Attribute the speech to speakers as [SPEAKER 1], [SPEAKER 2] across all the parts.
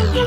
[SPEAKER 1] मैं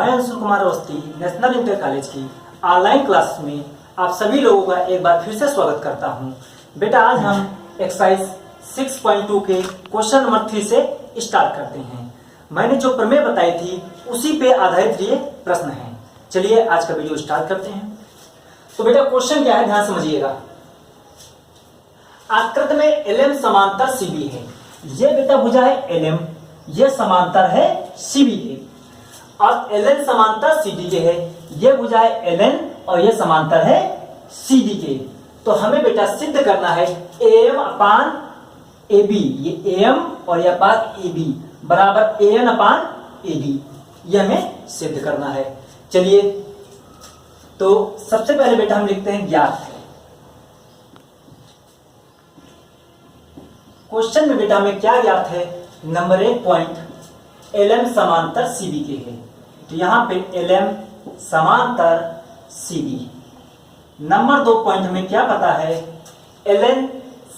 [SPEAKER 1] Anshul Kumar Awasthi national inter college की online class में आप सभी लोगों का एक बार फिर से स्वागत करता हूं। बेटा आज हम एक्सरसाइज 6.2 के क्वेश्चन नंबर 3 से स्टार्ट करते हैं। मैंने जो प्रमेय बताई थी उसी पे आधारित ये प्रश्न है। चलिए आज का वीडियो स्टार्ट करते हैं। तो बेटा क्वेश्चन क्या है, ध्यान समझिएगा। आकृति में LM समांतर CB है। ये बेटा भुजा है LM, ये समांतर है CB के, और LN समांतर CD के है। ये भुजा है LN और ये समांतर है CD के। तो हमें बेटा सिद्ध करना है AM अपान AB, ये AM और ये अपान AB बराबर AN अपान AD, ये हमें सिद्ध करना है। चलिए तो सबसे पहले बेटा हम लिखते हैं ज्ञात है। क्वेश्चन में बेटा हमें क्या ज्ञात है, नंबर 1 पॉइंट LM समांतर CB के है। तो यहां पे LM समांतर CD। नंबर 2 पॉइंट हमें क्या पता है, LN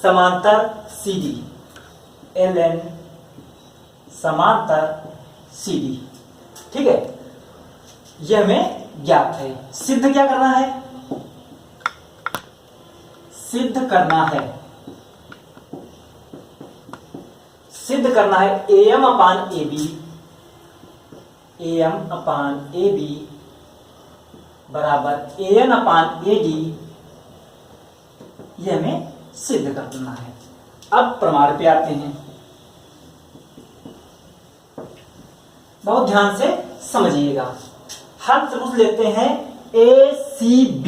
[SPEAKER 1] समांतर CD, LN समांतर CD। ठीक है, यह हमें ज्ञात है। सिद्ध क्या करना है, सिद्ध करना है, सिद्ध करना है AM upon AB, AM upon AB बराबर AN अपान AD, ये हमें सिद्ध करना है। अब प्रमाण पे आते हैं, बहुत ध्यान से समझिएगा। हम त्रिभुज लेते हैं ACB,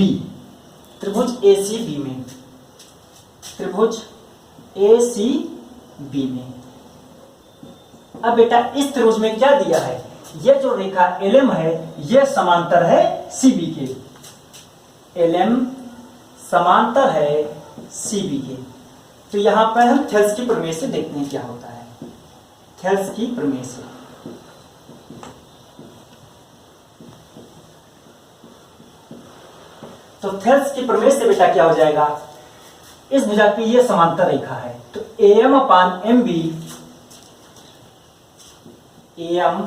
[SPEAKER 1] त्रिभुज ACB में, त्रिभुज ACB में। अब बेटा इस त्रिभुज में क्या दिया है, ये जो रेखा LM है ये समांतर है CB के, LM समांतर है CB के। तो यहां पर हम थेल्स की प्रमेय से देखते हैं क्या होता है। थेल्स की प्रमेय से तो थेल्स की प्रमेय से बेटा क्या हो जाएगा, इस भुजा की ये समांतर रेखा है। तो AM upon MB, AM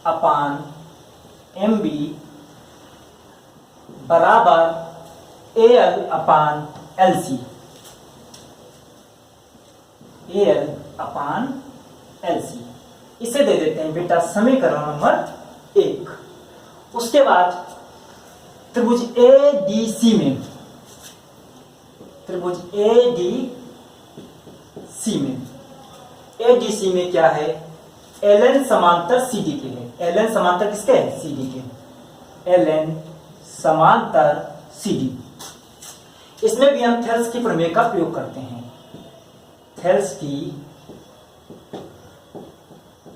[SPEAKER 1] upon MB बराबर AL अपान LC, AL अपान LC। इसे दे देते हैं बेटा समीकरण नंबर 1। उसके बाद त्रिभुज ADC में, त्रिभुज ADC में, ADC में क्या है, LN समांतर CD के है। LN समांतर किसके है, CD के, LN समांतर CD। इसमें भी हम थेल्स की प्रमेय का प्रयोग करते हैं, थेल्स की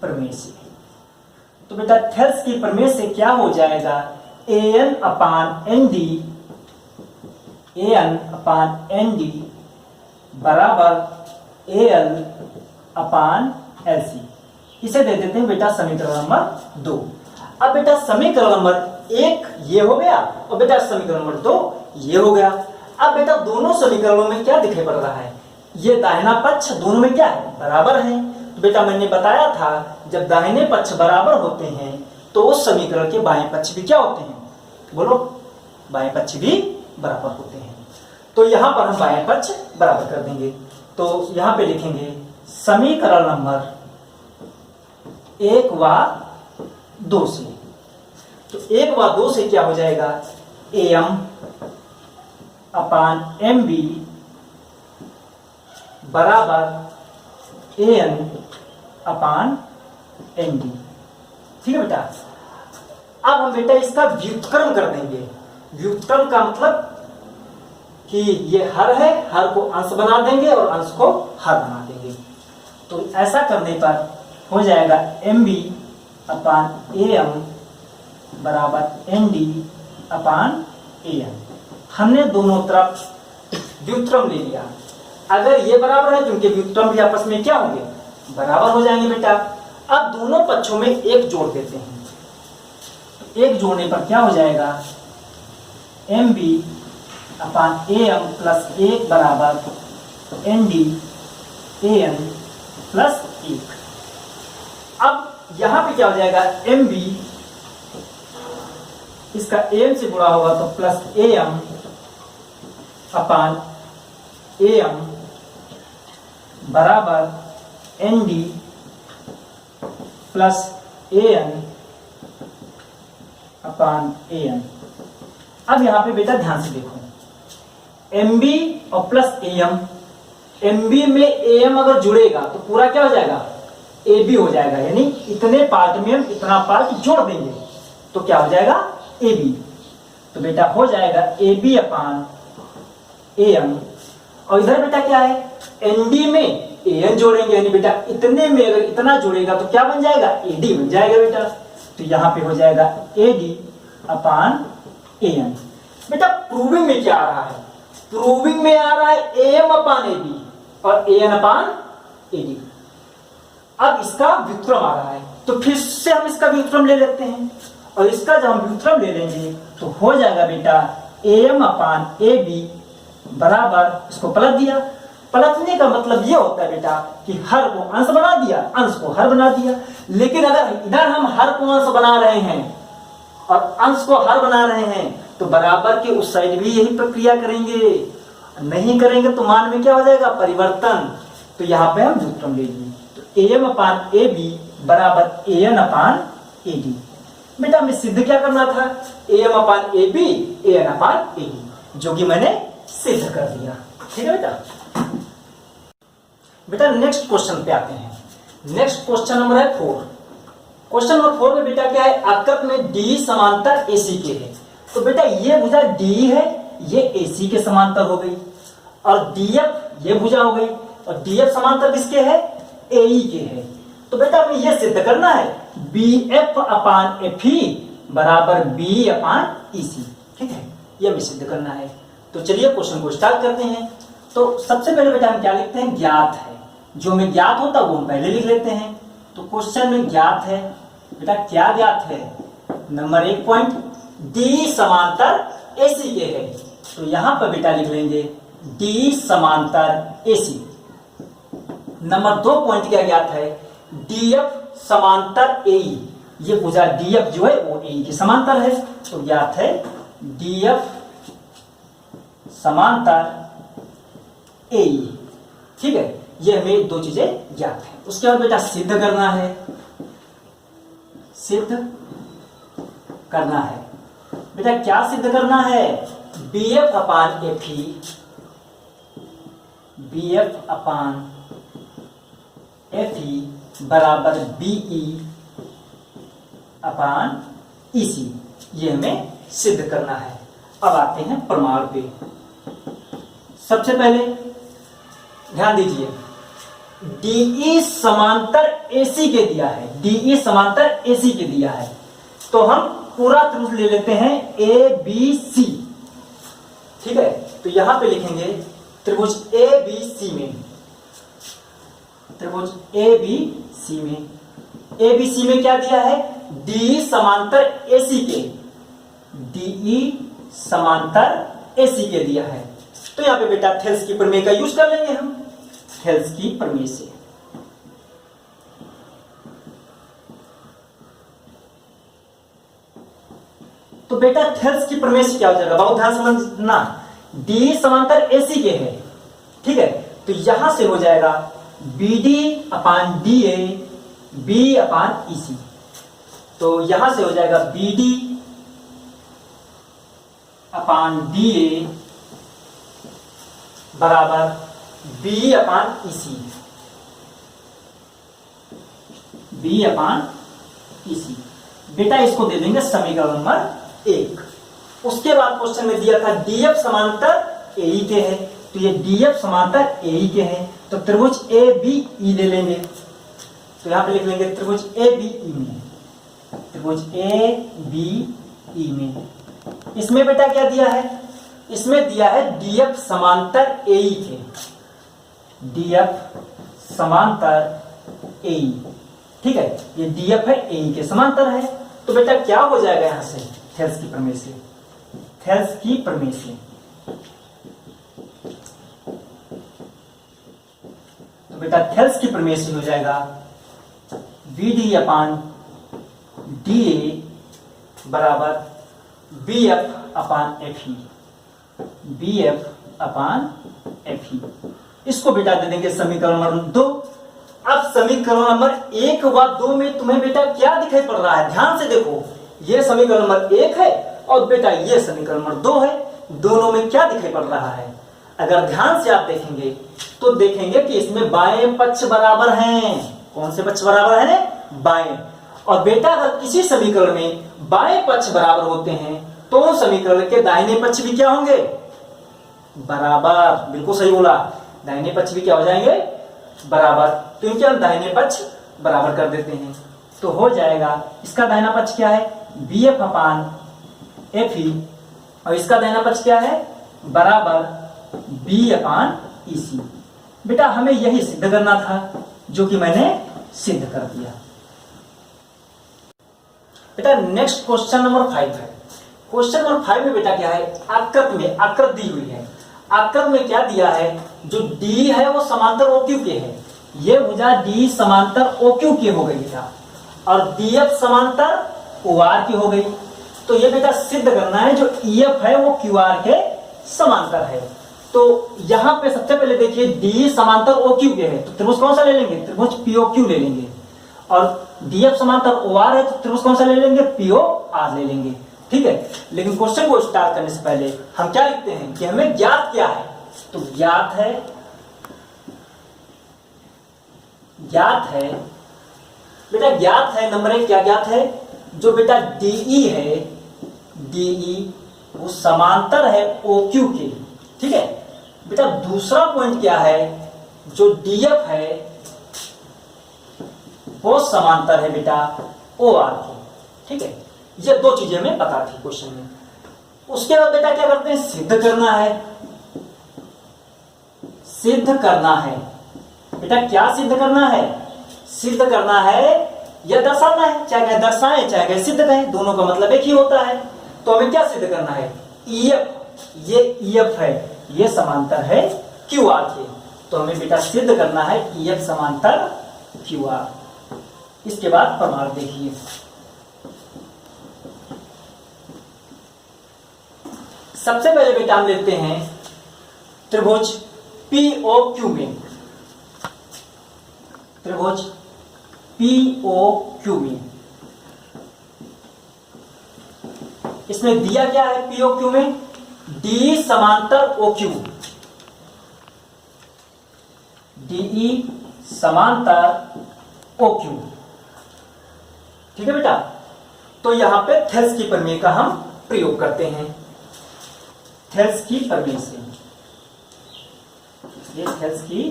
[SPEAKER 1] प्रमेय से। तो बेटा थेल्स की प्रमेय से क्या हो जाएगा, AN upon ND, AN upon ND बराबर AL अपान LC। इसे दे देते हैं बेटा समीकरण नंबर 2। अब बेटा समीकरण नंबर 1 ये हो गया और बेटा समीकरण नंबर 2 ये हो गया। अब बेटा दोनों समीकरणों में क्या दिखाई पड़ रहा है, ये दाहिना पक्ष दोनों में क्या है, बराबर है। तो बेटा मैंने बताया था जब दाहिने पक्ष बराबर होते हैं तो उस समीकरण के बाएं पक्ष भी क्या होते हैं, बोलो, बाएं पक्ष भी बराबर होते हैं। तो यहां पर हम बाएं पक्ष बराबर कर देंगे। तो यहां पे लिखेंगे समीकरण नंबर 1 व 2 से। तो 1 व 2 से क्या हो जाएगा, AM अपान MB बराबर AN अपान ND। ठीक है बेटा। अब हम बेटा इसका व्युत्क्रम कर देंगे। व्युत्क्रम का मतलब कि ये हर है, हर को अंश बना देंगे और अंश को हर बना देंगे। तो ऐसा करने पर हो जाएगा MB अपान AM बराबर ND अपान AN। हमने दोनों तरफ व्युत्क्रम ले लिया। अगर ये बराबर है तो उनके व्युत्क्रम भी आपस में क्या होंगे, बराबर हो जाएंगे बेटा। अब दोनों पक्षों में एक जोड़ देते हैं, एक जोड़ने पर क्या हो जाएगा, mb अपान am प्लस 1 बराबर nd an प्लस 1। अब यहां पे क्या हो जाएगा, mb इसका am से गुणा होगा तो प्लस am अपान am बराबर nd plus an upon an। अब यहां पे बेटा ध्यान से देखो, mb और प्लस am, mb में am अगर जुड़ेगा तो पूरा क्या हो जाएगा, ab हो जाएगा। यानी इतने पार्ट में हम इतना पार्ट जोड़ देंगे तो क्या हो जाएगा, ab। तो बेटा हो जाएगा ab अपान am, और इधर बेटा क्या है, nd में an जोड़ेंगे, यानी बेटा इतने में अगर इतना जुड़ेगा तो क्या बन जाएगा, ad बन जाएगा बेटा। तो यहां पे हो जाएगा ad अपान an। बेटा प्रूविंग में क्या आ रहा है, प्रूविंग में आ रहा है am अपान ab और an अपान ad। अब इसका व्युत्क्रम आ रहा है तो फिर से हम इसका व्युत्क्रम ले लेते हैं, और इसका जब हम व्युत्क्रम ले लेंगे तो हो जाएगा बेटा am अपान ab बराबर, इसको पलट दिया। पलटने का मतलब ये होता है बेटा कि हर को अंश बना दिया, अंश को हर बना दिया। लेकिन अगर इधर हम हर को अंश बना रहे हैं और अंश को हर बना रहे हैं तो बराबर के उस साइड भी यही प्रक्रिया करेंगे, नहीं करेंगे तो मान में क्या हो जाएगा, परिवर्तन। तो यहाँ पे हम व्युत्क्रम ले लिए, तो am अपान ab बराबर an अपान ad। बेटा हमें सिद्ध क्या करना था, am upon ab an upon ad, जो कि मैंने सिद्ध कर दिया। ठीक है बेटा। बेटा नेक्स्ट क्वेश्चन पे आते हैं। नेक्स्ट क्वेश्चन नंबर है 4। क्वेश्चन नंबर 4 में बेटा क्या है, आकृत में डी समांतर AC के है। तो बेटा ये भुजा D है, ये AC के समांतर हो गई, और DF ये भुजा हो गई, और DF समांतर किसके है, AE के है। तो बेटा हमें ये सिद्ध करना है BF अपान FE बराबर B अपान EC। ठीक है, ये हमें सिद्ध करना है। तो चलिए क्वेश्चन को स्टार्ट करते हैं। तो सबसे पहले बेटा हम क्या लिखते हैं, ज्ञात है। जो हमें ज्ञात होता है वो हम पहले लिख लेते हैं। तो क्वेश्चन में ज्ञात है, बेटा क्या ज्ञात है, नंबर 1 पॉइंट D समांतर AC के है। तो यहां पर बेटा लिख लेंगे D समांतर AC। नंबर 2 पॉइंट क्या ज्ञात है, DF समांतर AE। ये भुजा DF जो है वो AE के समांतर है, तो ज्ञात है DF समांतर AE। ठीक है, ये हमें 2 चीजें ज्ञात है। उसके बाद बेटा सिद्ध करना है, सिद्ध करना है। बेटा क्या सिद्ध करना है, BF अपान FE, BF अपान FE बराबर BE अपान EC। ये हमें सिद्ध करना है। अब आते हैं प्रमाण पे। सबसे पहले ध्यान दीजिए, DE समांतर AC के दिया है, DE समांतर AC के दिया है, तो हम पूरा त्रिभुज ले लेते हैं ABC। ठीक है, तो यहां पे लिखेंगे त्रिभुज ABC में, त्रिभुज ABC में, ABC में क्या दिया है, DE समांतर AC के, DE समांतर AC के दिया है। तो यहां पे बेटा थेल्स की प्रमेय का यूज कर लेंगे हम, थेल्स की प्रमेय से। तो बेटा थेल्स की प्रमेय से क्या हो जाएगा, बहुत ध्यान समझना, D समांतर AC के है। ठीक है, तो यहां से हो जाएगा BD अपान DA B अपान EC। तो यहां से हो जाएगा BD अपान DA बराबर B अपान EC, B अपान EC। बेटा इसको दे देंगे समीकरण नंबर 1। उसके बाद क्वेश्चन में दिया था DF समांतर AE के है, तो ये DF समांतर AE के है, तो त्रिभुज ABE ले लेंगे। तो यहां पे लिख लेंगे त्रिभुज ABE में, त्रिभुज ABE में। इसमें बेटा क्या दिया है, इसमें दिया है डीएफ समांतर एई के, डीएफ समांतर एई, ठीक है, ये डीएफ है एई के समांतर है। तो बेटा क्या हो जाएगा यहां से, थेल्स की प्रमेय से, थेल्स की प्रमेय से, तो बेटा थेल्स की प्रमेय से हो जाएगा VD अपान DA बराबर BF अपान FE, BF अपान FE। इसको बेटा दे देंगे समीकरण नंबर 2। अब समीकरण नंबर 1 व 2 में तुम्हें बेटा क्या दिखाई पड़ रहा है, ध्यान से देखो, ये समीकरण नंबर 1 है और बेटा ये समीकरण नंबर 2 है, दोनों में क्या दिखाई पड़ रहा है। अगर ध्यान से आप देखेंगे तो देखेंगे कि इसमें बाएं पक्ष बराबर हैं। कौन से पक्ष बराबर है, बाएं। और बेटा अगर किसी समीकरण में बाएं पक्ष बराबर होते हैं तो उस समीकरण के दाहिने पक्ष भी क्या होंगे, बराबर। बिल्कुल सही बोला, दाहिने पक्ष भी क्या हो जाएंगे, बराबर। तो इनके हम दाहिने पक्ष बराबर कर देते हैं तो हो जाएगा, इसका दाहिना पक्ष क्या है, BF अपान FE, और इसका दाहिना पक्ष क्या है, बराबर B अपान EC। बेटा हमें यही सिद्ध करना था, जो कि मैंने सिद्ध कर दिया। बेटा नेक्स्ट क्वेश्चन नंबर 5 है। क्वेश्चन नंबर 5 में बेटा क्या है, आकृत में, आकृत दी हुई है, आकृत में क्या दिया है, जो D है वो समांतर OQ के है, ये भुजा D समांतर OQ की हो गई बेटा, और DF समांतर OR की हो गई। तो ये बेटा सिद्ध करना है जो EF है वो QR के समांतर है। तो यहां पे सबसे पहले देखिए D समांतर OQ के है, तो त्रिभुज कौन सा ले लेंगे, त्रिभुज POQ ले लेंगे, और DF समांतर OR है तो त्रिभुज कौन सा ले लेंगे, POR ले लेंगे, ठीक है। लेकिन क्वेश्चन को स्टार्ट करने से पहले हम क्या लिखते हैं कि हमें ज्ञात क्या है, तो ज्ञात है, ज्ञात है बेटा, ज्ञात है नंबर 1 क्या ज्ञात है, जो बेटा DE है, DE वो समांतर है OQ के, ठीक है। बेटा दूसरा पॉइंट क्या है, जो DF है वो समांतर है बेटा OR के, ठीक है। ये दो चीजें हमें पता थी क्वेश्चन में। उसके बाद बेटा क्या करते हैं, सिद्ध करना है, सिद्ध करना है। बेटा क्या सिद्ध करना है, सिद्ध करना है या दर्शाना है, चाहे कहे दर्शाएं चाहे कहे सिद्ध कहें, दोनों का मतलब एक ही होता है। तो हमें क्या सिद्ध करना है, EF, ये EF है, ये समांतर है QR के, तो हमें बेटा सिद्ध करना है EF समांतर QR। इसके बाद प्रमाण देखिए, सबसे पहले बेटा हम लेते हैं त्रिभुज POQ में, त्रिभुज POQ में, इसमें दिया क्या है POQ में, D समांतर OQ, DE समांतर OQ, ठीक है बेटा। तो यहां पे थेल्स की प्रमेय का हम प्रयोग करते हैं, थेल्स की प्रमेय से, ये थेल्स की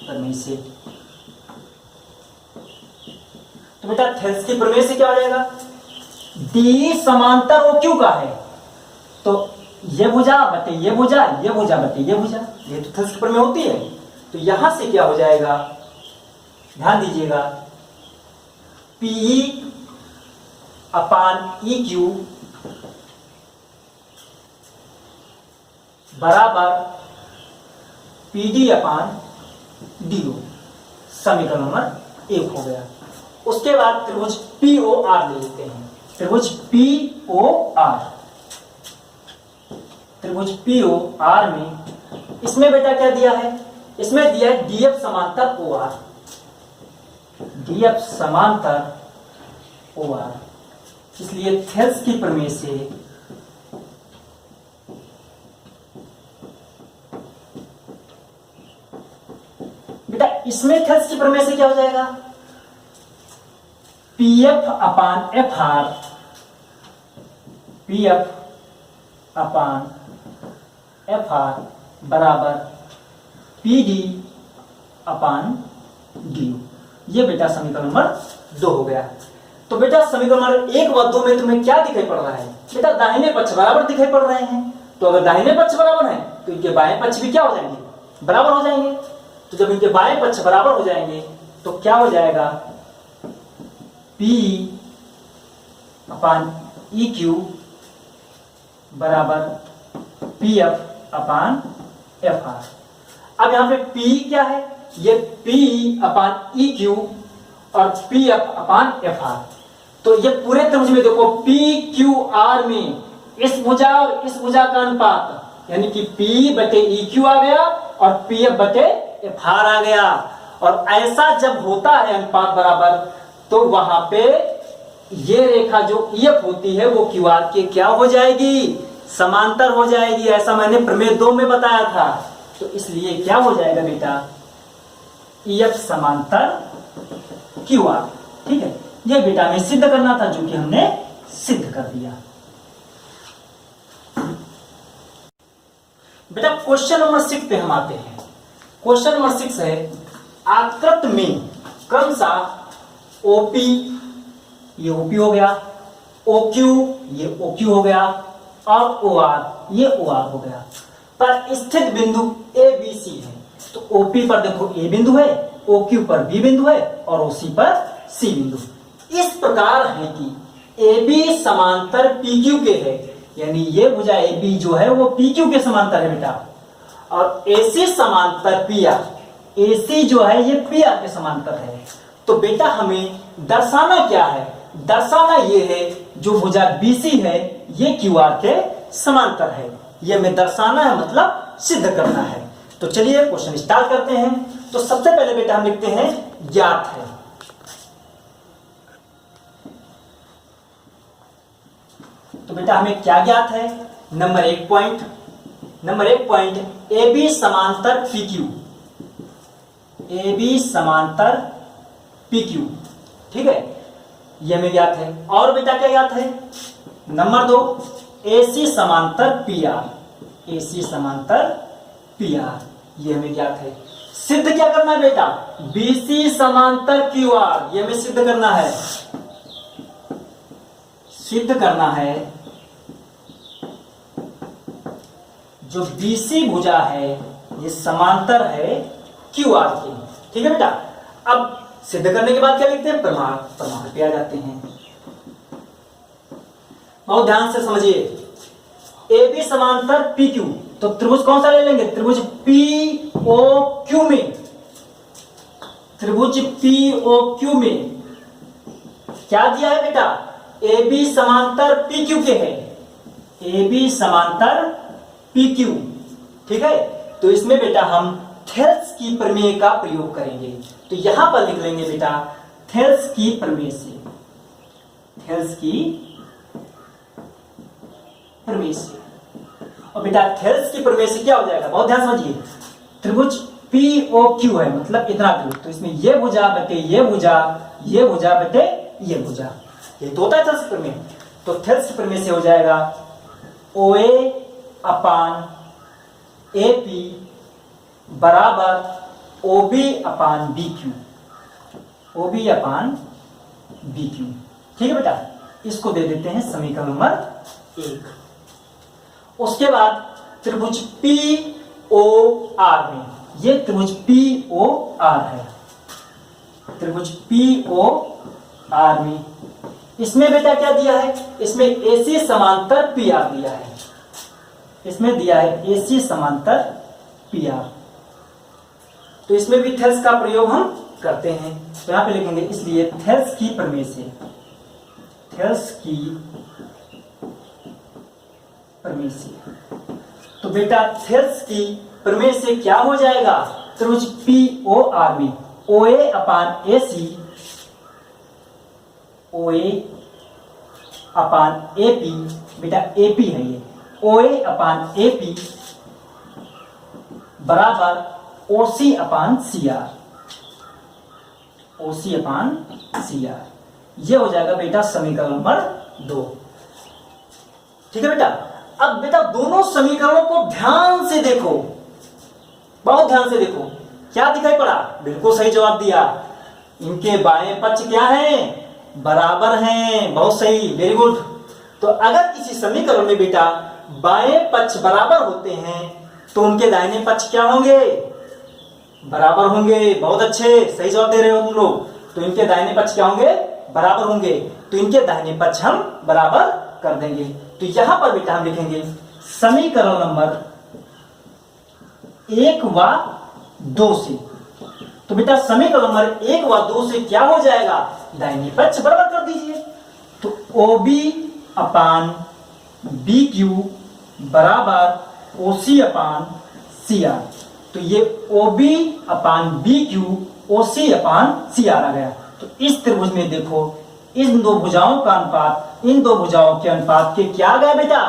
[SPEAKER 1] प्रमेय से। तो बेटा थेल्स की प्रमेय से क्या हो जाएगा, D समांतर OQ का है, तो ये भुजा बटे ये भुजा, ये भुजा बटे ये भुजा, ये तो थेल्स की प्रमेय होती है। तो यहां से क्या हो जाएगा, ध्यान दीजिएगा, PE अपान EQ बराबर PD अपान DO, समीकरण नंबर 1 हो गया। उसके बाद त्रिभुज POR ले लेते हैं, त्रिभुज POR, त्रिभुज POR में इसमें बेटा क्या दिया है, इसमें दिया है DF समांतर OR, DF समांतर OR। इसलिए थेल्स की प्रमेय से बेटा इसमें थेल्स की प्रमेय से क्या हो जाएगा, PF अपान FR, PF अपान FR बराबर PD अपान DO। ये बेटा समीकरण नंबर 2 हो गया। तो बेटा समीकरण नंबर 1 व 2 में तुम्हें क्या दिखाई पड़ रहा है, बेटा दाहिने पक्ष बराबर दिखाई पड़ रहे हैं, तो अगर दाहिने पक्ष बराबर है तो इनके बाएं पक्ष भी क्या हो जाएंगे, बराबर हो जाएंगे। तो जब इनके बाएं पक्ष बराबर हो जाएंगे तो क्या हो जाएगा, P अपान EQ बराबर PF अपान FR। अब यहां पे P क्या है, ये P अपान EQ और PF अपान FR। तो ये पूरे त्रिभुज में देखो PQR में इस भुजा और इस भुजा का अनुपात यानी कि P बटे EQ आ गया और PF बटे FR आ गया। और ऐसा जब होता है अनुपात बराबर तो वहां पे ये रेखा जो EF होती है वो QR के क्या हो जाएगी, समांतर हो जाएगी। ऐसा मैंने प्रमेय 2 में बताया था। तो इसलिए क्या हो जाएगा बेटा, EF समांतर QR। ठीक है, ये बेटा हमें सिद्ध करना था जो कि हमने सिद्ध कर दिया। बेटा क्वेश्चन नंबर 6 पे हम आते हैं। क्वेश्चन नंबर 6 है, आकृत में क्रमशः OP, ये OP हो गया, OQ, ये OQ हो गया और OR, ये OR हो गया, पर स्थित बिंदु ABC है। तो OP पर देखो A बिंदु है, OQ पर B बिंदु है और OC पर C बिंदु। इस प्रकार है कि AB समांतर PQ के है, यानी ये भुजा AB जो है वो PQ के समांतर है बेटा, और AC समांतर PR, AC जो है ये PR के समांतर है। तो बेटा हमें दर्शाना क्या है, दर्शाना ये है जो भुजा BC है ये QR के समांतर है। ये हमें दर्शाना है, मतलब सिद्ध करना है। तो चलिए क्वेश्चन स्टार्ट करते हैं। तो सबसे पहले बेटा हम लिखते हैं ज्ञात है। तो बेटा हमें क्या ज्ञात है, number 1 point, number 1 point AB समांतर PQ, AB समांतर PQ। ठीक है, ये हमें ज्ञात है। और बेटा क्या ज्ञात है, नंबर 2 AC समांतर PR, AC समांतर PR, ये हमें ज्ञात है। सिद्ध क्या करना है बेटा, BC समांतर QR, ये हमें सिद्ध करना है, सिद्ध करना है जो BC भुजा है ये समांतर है QR के। ठीक है बेटा, अब सिद्ध करने के बाद क्या लिखते हैं, प्रमाण, प्रमाण पे आ जाते हैं। बहुत ध्यान से समझिए, AB समांतर PQ, तो त्रिभुज कौन सा ले लेंगे, त्रिभुज POQ में, त्रिभुज POQ में क्या दिया है बेटा, AB समांतर PQ के है, AB समांतर PQ। ठीक है, तो इसमें बेटा हम थेल्स की प्रमेय का प्रयोग करेंगे। तो यहां पर लिख लेंगे बेटा थेल्स की प्रमेय से, थेल्स की प्रमेय से। और बेटा थेल्स की प्रमेय से क्या हो जाएगा, बहुत ध्यान समझिए, त्रिभुज POQ है मतलब इतना त्रिभुज, तो इसमें ये भुजा बटे ये भुजा, ये भुजा बटे ये भुजा, ये तो होता है थेल्स की प्रमेय। तो थेल्स की प्रमेय से हो जाएगा OA अपान AP बराबर OB अपान BQ, OB अपान BQ। ठीक है बेटा, इसको दे देते हैं समीकरण नंबर 1। उसके बाद त्रिभुज POR में, ये त्रिभुज POR है, त्रिभुज POR में इसमें बेटा क्या दिया है, इसमें AC समांतर PR दिया है, इसमें दिया है AC समांतर PR। तो इसमें भी थेल्स का प्रयोग हम करते हैं। तो यहां पे लिखेंगे इसलिए थेल्स की प्रमेय से, थेल्स की प्रमेय से। तो बेटा थेल्स की प्रमेय से क्या हो जाएगा, त्रिभुज POR में OA अपान AC, OA अपान AP, बेटा AP है ये, OA अपान AP बराबर OC अपान CR, OC अपान CR। ये हो जाएगा बेटा समीकरण नंबर 2। ठीक है बेटा, अब बेटा दोनों समीकरणों को ध्यान से देखो, बहुत ध्यान से देखो, क्या दिखाई पड़ा, बिल्कुल सही जवाब दिया। इनके बाएं पक्ष क्या हैं, बराबर हैं, बहुत सही, वेरी गुड। तो अगर किसी समीकरण में बेटा बाएं पक्ष बराबर होते हैं तो उनके दाहिने पक्ष क्या होंगे, बराबर होंगे। बहुत अच्छे, सही जवाब दे रहे हो तुम लोग। तो इनके दाहिने पक्ष क्या होंगे, बराबर होंगे। तो इनके दाहिने पक्ष हम बराबर कर देंगे। तो यहां पर बेटा हम लिखेंगे समीकरण नंबर 1 व 2 से। तो बेटा समीकरण नंबर 1 व 2 से क्या हो जाएगा, दाहिने पक्ष बराबर कर दीजिए। तो OB अपान BQ बराबर OC अपान CR। तो ये OB अपान BQ OC अपान CR आ गया। तो इस त्रिभुज में देखो इन दो भुजाओं का अनुपात इन दो भुजाओं के अनुपात के क्या आ गया बेटा,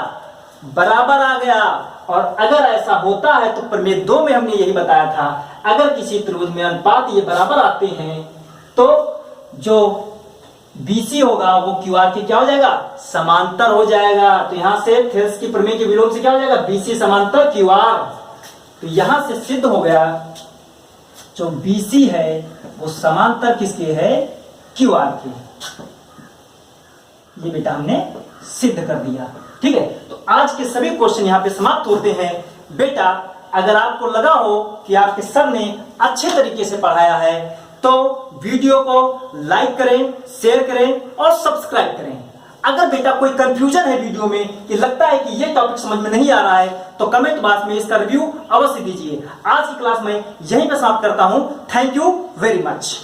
[SPEAKER 1] बराबर आ गया। और अगर ऐसा होता है तो प्रमेय 2 में हमने यही बताया था, अगर किसी त्रिभुज में अनुपात ये बराबर आते हैं तो जो BC होगा वो QR के क्या हो जाएगा, समांतर हो जाएगा। तो यहां से थेरेस की प्रमेय के विलोम से क्या हो जाएगा, BC समांतर QR। तो यहां से सिद्ध हो गया जो BC है वो समांतर किसके है, QR के। ये बेटा हमने सिद्ध कर दिया। ठीक है, तो आज के सभी क्वेश्चन यहां पे समाप्त होते हैं। बेटा अगर आपको लगा हो कि आपके सर ने अच्छे तरीके से पढ़ाया है तो वीडियो को लाइक करें, शेयर करें और सब्सक्राइब करें। अगर बेटा कोई कंफ्यूजन है वीडियो में कि लगता है कि ये टॉपिक समझ में नहीं आ रहा है तो कमेंट बॉक्स में इसका रिव्यू अवश्य दीजिए। आज की क्लास में यहीं पर समाप्त करता हूं। Thank you very much.